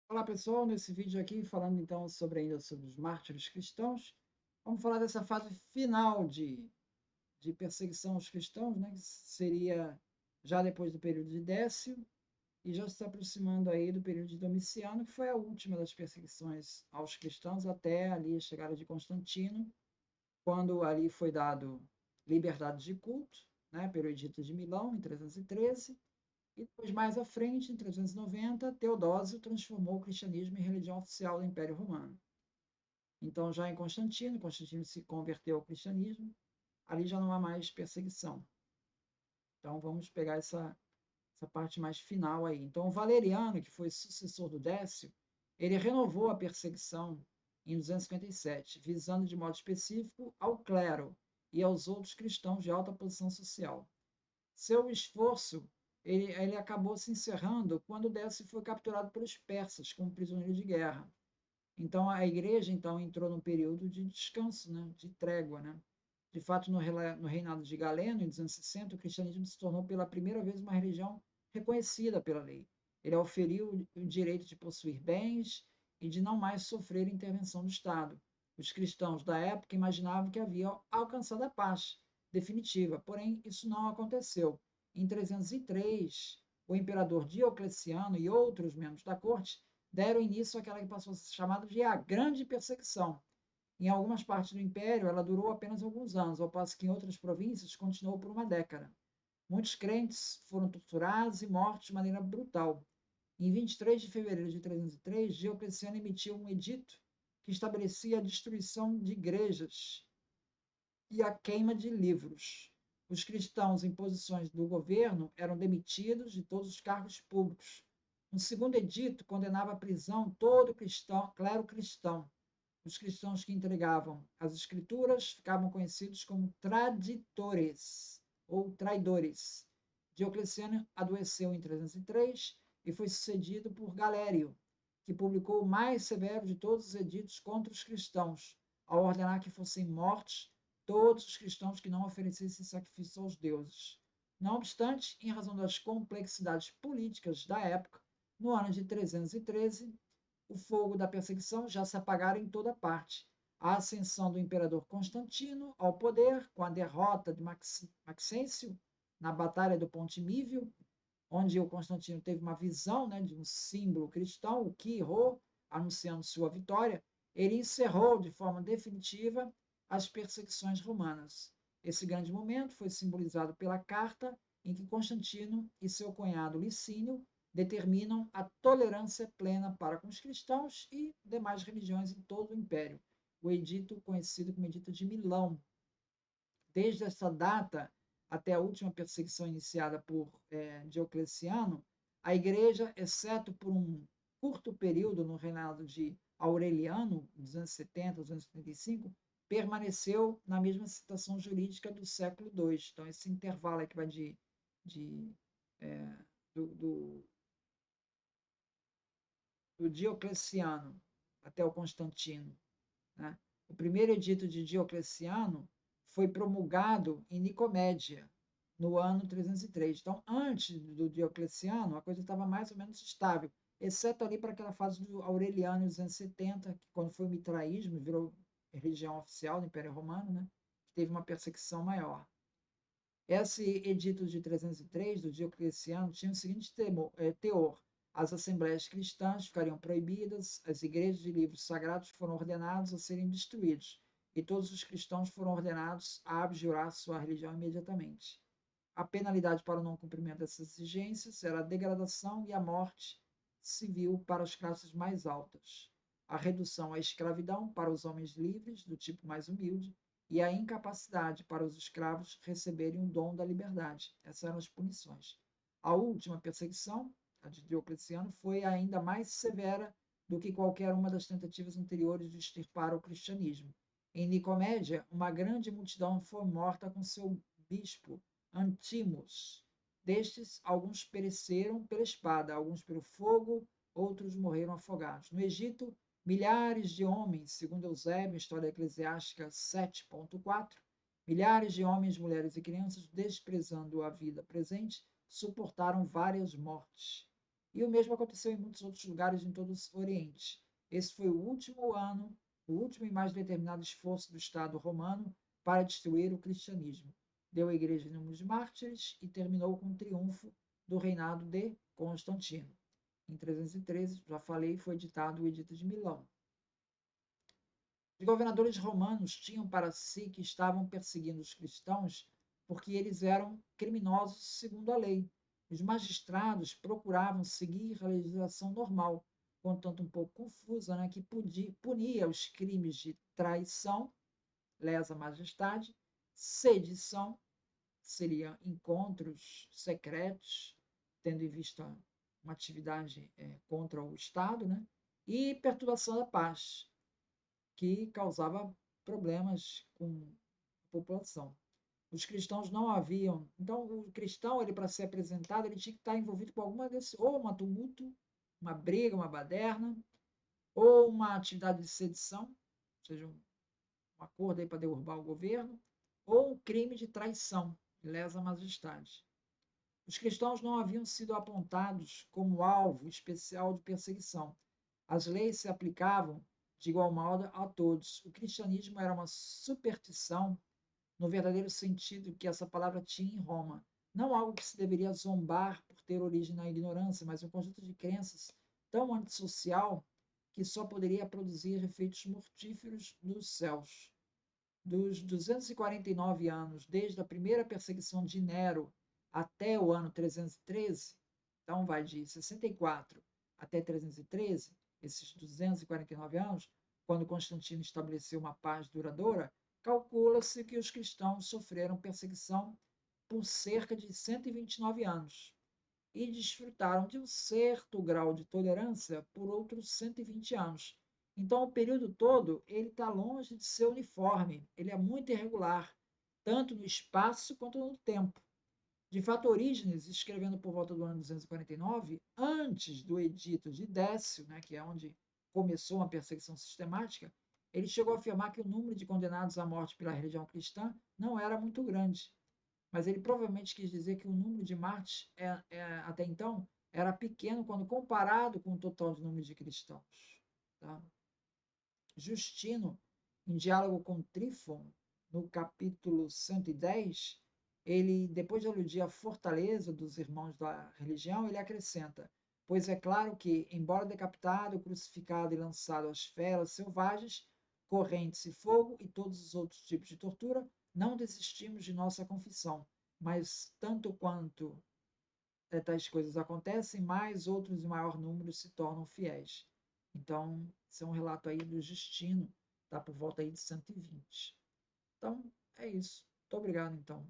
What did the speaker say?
Olá pessoal, nesse vídeo aqui falando então sobre os mártires cristãos, vamos falar dessa fase final de perseguição aos cristãos, né, que seria já depois do período de Décio e já se aproximando aí do período de Domiciano, que foi a última das perseguições aos cristãos até ali a chegada de Constantino, quando ali foi dado liberdade de culto, né, pelo Edito de Milão em 313. E depois, mais à frente, em 390, Teodósio transformou o cristianismo em religião oficial do Império Romano. Então, já em Constantino, Constantino se converteu ao cristianismo, ali já não há mais perseguição. Então, vamos pegar essa parte mais final aí. Então, Valeriano, que foi sucessor do Décio, ele renovou a perseguição em 257, visando de modo específico ao clero e aos outros cristãos de alta posição social. Seu esforço ele acabou se encerrando quando Décio foi capturado pelos persas como prisioneiro de guerra. Então a igreja então entrou num período de descanso, né, de trégua, né? De fato, no reinado de Galeno, em 260, o cristianismo se tornou pela primeira vez uma religião reconhecida pela lei. Ele auferiu o direito de possuir bens e de não mais sofrer intervenção do Estado. Os cristãos da época imaginavam que haviam alcançado a paz definitiva, porém isso não aconteceu. Em 303, o imperador Diocleciano e outros membros da corte deram início àquela que passou a ser chamada de a Grande Perseguição. Em algumas partes do Império, ela durou apenas alguns anos, ao passo que em outras províncias continuou por uma década. Muitos crentes foram torturados e mortos de maneira brutal. Em 23 de fevereiro de 303, Diocleciano emitiu um edito que estabelecia a destruição de igrejas e a queima de livros. Os cristãos em posições do governo eram demitidos de todos os cargos públicos. Um segundo edito condenava à prisão todo cristão, clero cristão. Os cristãos que entregavam as escrituras ficavam conhecidos como traditores ou traidores. Diocleciano adoeceu em 303 e foi sucedido por Galério, que publicou o mais severo de todos os editos contra os cristãos, ao ordenar que fossem mortos todos os cristãos que não oferecessem sacrifício aos deuses. Não obstante, em razão das complexidades políticas da época, no ano de 313, o fogo da perseguição já se apagara em toda parte. A ascensão do imperador Constantino ao poder, com a derrota de Maxêncio na Batalha do Ponte Mívio, onde o Constantino teve uma visão, né, de um símbolo cristão, o Quirô, anunciando sua vitória, ele encerrou de forma definitiva as perseguições romanas. Esse grande momento foi simbolizado pela carta em que Constantino e seu cunhado Licínio determinam a tolerância plena para com os cristãos e demais religiões em todo o império, o edito conhecido como Edito de Milão. Desde essa data até a última perseguição iniciada por Diocleciano, a igreja, exceto por um curto período no reinado de Aureliano, 270 a 275, permaneceu na mesma situação jurídica do século II. Então, esse intervalo que vai de é, do, do, do Diocleciano até o Constantino, né? O primeiro edito de Diocleciano foi promulgado em Nicomédia, no ano 303. Então, antes do Diocleciano, a coisa estava mais ou menos estável, exceto ali para aquela fase do Aureliano em 270, que quando foi o mitraísmo, virou religião oficial do Império Romano, né? Teve uma perseguição maior. Esse edito de 303 do Diocleciano tinha o seguinte teor: as assembleias cristãs ficariam proibidas, as igrejas e livros sagrados foram ordenados a serem destruídos, e todos os cristãos foram ordenados a abjurar sua religião imediatamente. A penalidade para o não cumprimento dessas exigências era a degradação e a morte civil para as classes mais altas, a redução à escravidão para os homens livres, do tipo mais humilde, e a incapacidade para os escravos receberem o dom da liberdade. Essas eram as punições. A última perseguição, a de Diocleciano, foi ainda mais severa do que qualquer uma das tentativas anteriores de extirpar o cristianismo. Em Nicomédia, uma grande multidão foi morta com seu bispo, Antimos. Destes, alguns pereceram pela espada, alguns pelo fogo, outros morreram afogados. No Egito, milhares de homens, segundo Eusébio, História Eclesiástica 7.4, milhares de homens, mulheres e crianças, desprezando a vida presente, suportaram várias mortes. E o mesmo aconteceu em muitos outros lugares em todo o Oriente. Esse foi o último ano, o último e mais determinado esforço do Estado romano para destruir o cristianismo. Deu à igreja inúmeros mártires e terminou com o triunfo do reinado de Constantino. Em 313, já falei, foi editado o Edito de Milão. Os governadores romanos tinham para si que estavam perseguindo os cristãos porque eles eram criminosos segundo a lei. Os magistrados procuravam seguir a legislação normal, contanto um pouco confusa, né, que punia os crimes de traição, lesa majestade, sedição, seriam encontros secretos, tendo em vista uma atividade contra o Estado, né, e perturbação da paz, que causava problemas com a população. Os cristãos não haviam. Então, o cristão, ele para ser apresentado, ele tinha que estar envolvido com alguma desse, ou uma tumulto, uma briga, uma baderna, ou uma atividade de sedição, ou seja, um acordo aí para derrubar o governo, ou um crime de traição, lesa majestade. Os cristãos não haviam sido apontados como alvo especial de perseguição. As leis se aplicavam de igual modo a todos. O cristianismo era uma superstição no verdadeiro sentido que essa palavra tinha em Roma. Não algo que se deveria zombar por ter origem na ignorância, mas um conjunto de crenças tão antissocial que só poderia produzir efeitos mortíferos nos céus. Dos 249 anos, desde a primeira perseguição de Nero até o ano 313, então vai de 64 até 313, esses 249 anos, quando Constantino estabeleceu uma paz duradoura, calcula-se que os cristãos sofreram perseguição por cerca de 129 anos e desfrutaram de um certo grau de tolerância por outros 120 anos. Então, o período todo ele está longe de ser uniforme, ele é muito irregular, tanto no espaço quanto no tempo. De fato, Orígenes, escrevendo por volta do ano 249, antes do edito de Décio, né, que é onde começou uma perseguição sistemática, ele chegou a afirmar que o número de condenados à morte pela religião cristã não era muito grande, mas ele provavelmente quis dizer que o número de mártires até então era pequeno quando comparado com o total de número de cristãos. Tá? Justino, em diálogo com Trífon, no capítulo 110, ele, depois de aludir à fortaleza dos irmãos da religião, ele acrescenta: pois é claro que, embora decapitado, crucificado e lançado às feras selvagens, correntes e fogo e todos os outros tipos de tortura, não desistimos de nossa confissão, mas tanto quanto tais coisas acontecem, mais outros em maior número se tornam fiéis. Então, esse é um relato aí do Justino, tá por volta aí de 120. Então, é isso. Muito obrigado, então.